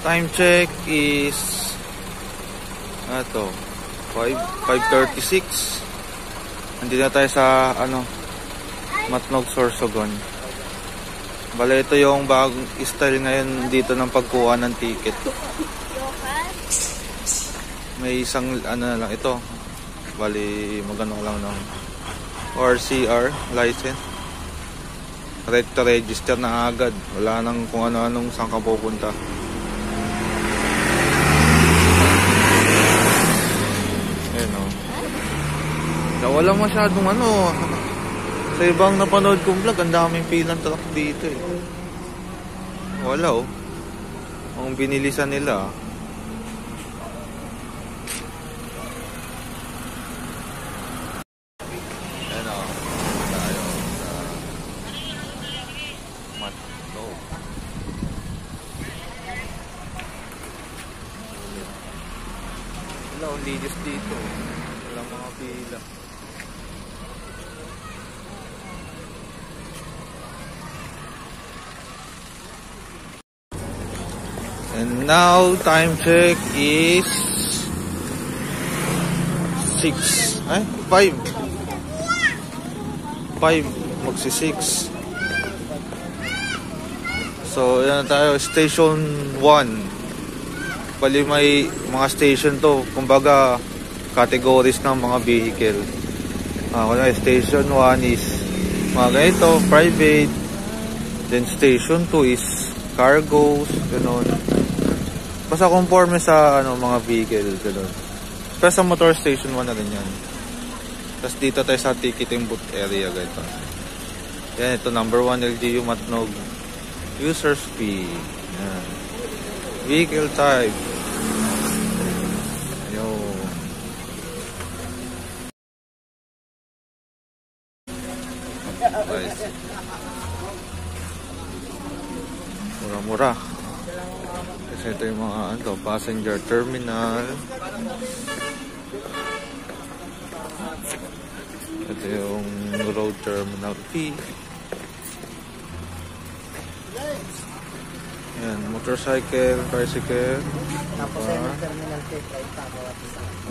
Time check is 5:36. Nandito na tayo sa Matnog, Sorsogon. Bale, ito yung bagong style ngayon dito ng pagkuha ng ticket. May isang lang ito. Bali, magano lang ng RCR license. To register na agad. Wala nang kung ano-anong saan ka pupunta. Ayan o. Wala masyadong sa ibang napanood kong vlog, ang daming pilang truck dito eh. Wala oh. Ang binilisan nila. Ayan o. Tayo sa Matnog. Wala, ang linis dito. Wala mga pila. And now time check is 5 magsi-6. So yan tayo, station 1. Bali may mga station to, kumbaga categories ng mga vehicle. Station 1 is mga ganito, private. Then station 2 is cargos, gano'n. Basta conforme sa mga vehicle, gano'n. Pero sa motor station 1 na rin yan. Tapos dito tayo sa ticketing booth area, ganito. Yan, ito number 1 LGU Matnog. User fee. Yan. Vehicle type. Ayun. Nice. Mura-mura. Kasi ito yung mga passenger terminal. Ito yung road terminal fee. Ayan, motorcycle, tricycle. Tapos yung terminal fee.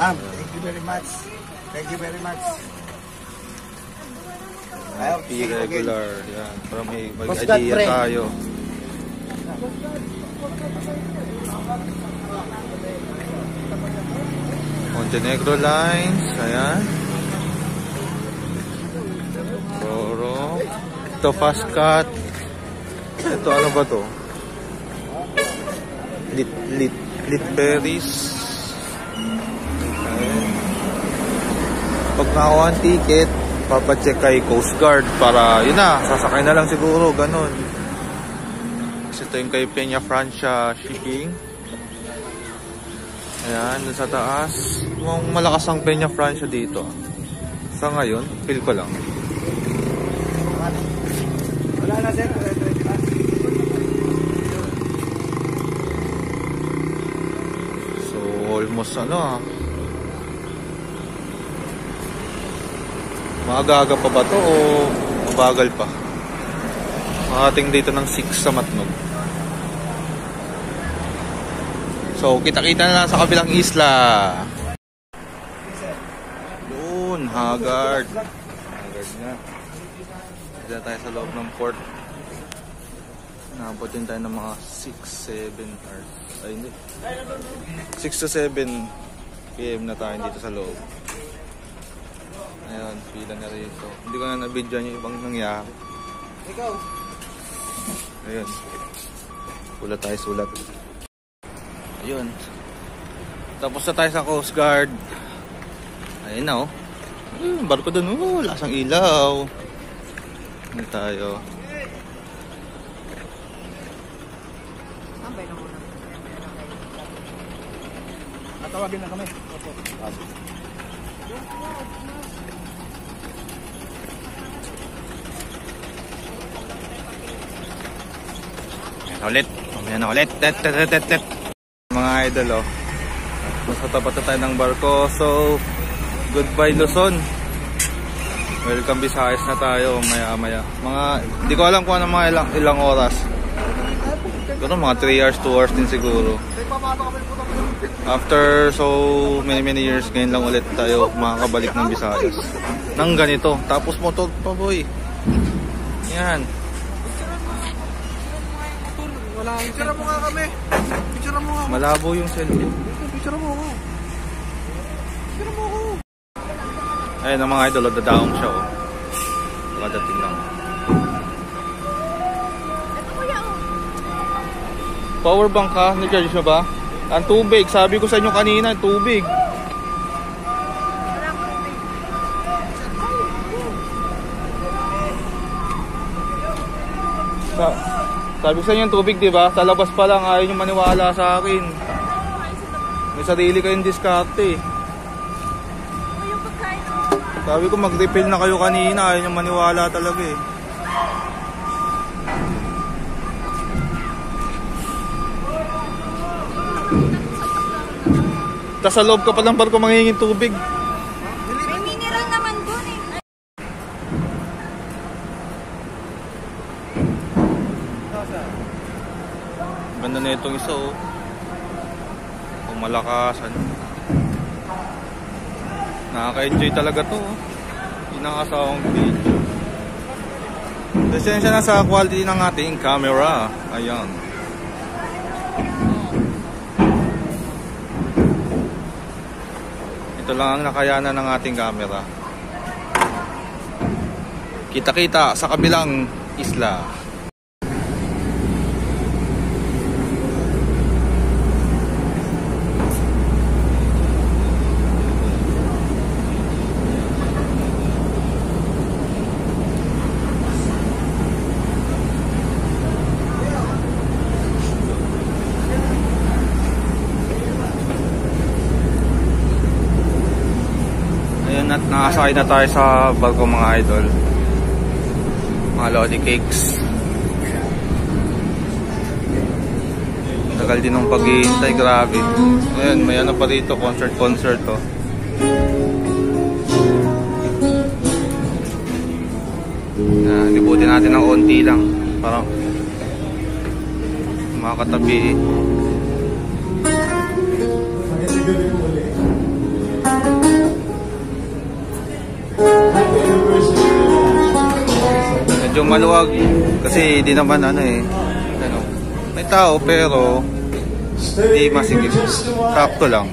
Ma'am, thank you very much. Thank you very much. Fee regular. Yan, para may mag-idea tayo. Montenegro Lines, ayan. Roro. Ito fast cut. Ito ano ba to? Lit Berries. Ayan. Pag nakakuha ang ticket, papacheck kay Coast Guard para yun na, sasakay na lang siguro, ganun. Ito yung kay Peña Francia Shipping. Ayan, dun sa taas. Mukhang malakas ang Peña Francia dito. Sa ngayon, feel ko lang. Wala na sir. So, almost maaga-aga pa ba to o mabagal pa? Makating dito ng 6 sa Matnog. So, kita-kita na lang sa kabilang isla. Doon, Haggard. Haggard na. Dito tayo sa loob ng port. Naabotin tayo ng mga 6-7 hours. Ay, hindi. 6 to 7 PM na tayo dito sa loob. Ayan, pila na rito. Hindi ko na na-videoan yung ibang nangyari. Ikaw. Ayun. Sulat tayo, sulat. Ayun. Tapos na tayo sa Coast Guard. Ayun na oh. Barko dun. Oh, lasang ilaw. Ano tayo? Tawagin na kami. Ulit. Mamaya na ulit. Mga idol oh. Mas katapat na tayo ng barko. So, goodbye Luzon. Welcome Visayas na tayo maya-maya. Hindi ko alam kung ano mga ilang oras. Siguro mga 3 hours, 2 hours din siguro. After so many years, ngayon lang ulit tayo makakabalik ng Visayas nang ganito. Tapos motor pa, boy. Yan. Picture mo nga kami. Picture mo nga. Malabo yung cellphone. Picture mo ako. Picture mo ako. Ayun ang mga idol, dadaong siya, oh. Nakadating lang. Power bank ka? Ni-charge mo ba? Ang tubig. Sabi ko sa inyo kanina, tubig. Sabi ko sa inyo yung tubig, diba? Sa labas pa lang, ayaw nyo maniwala sa akin. May sarili kayong diskarte. Sabi ko mag-refill na kayo kanina, ayaw nyo maniwala talaga eh. Tas sa loob ka pa ng barko manghihinging tubig. May mineral naman doon eh. Ganda na itong isa, oh. Kung malakasan. Nakaka-enjoy talaga to, oh. Hindi nakasawang video. Pasensya na sa quality ng ating camera. Ayan. Ito lang ang nakayanan ng ating camera. Kita-kita sa kabilang isla. At nakasakay na tayo sa barko, mga idol. Mga lolly cakes. Tagal din ng paghihintay, grabe. Ayan, may ano pa dito, concert oh. Libutin natin ng konti lang para makakatabi. Medyo maluwag kasi di naman ano, may tao pero di masigit, sakto lang.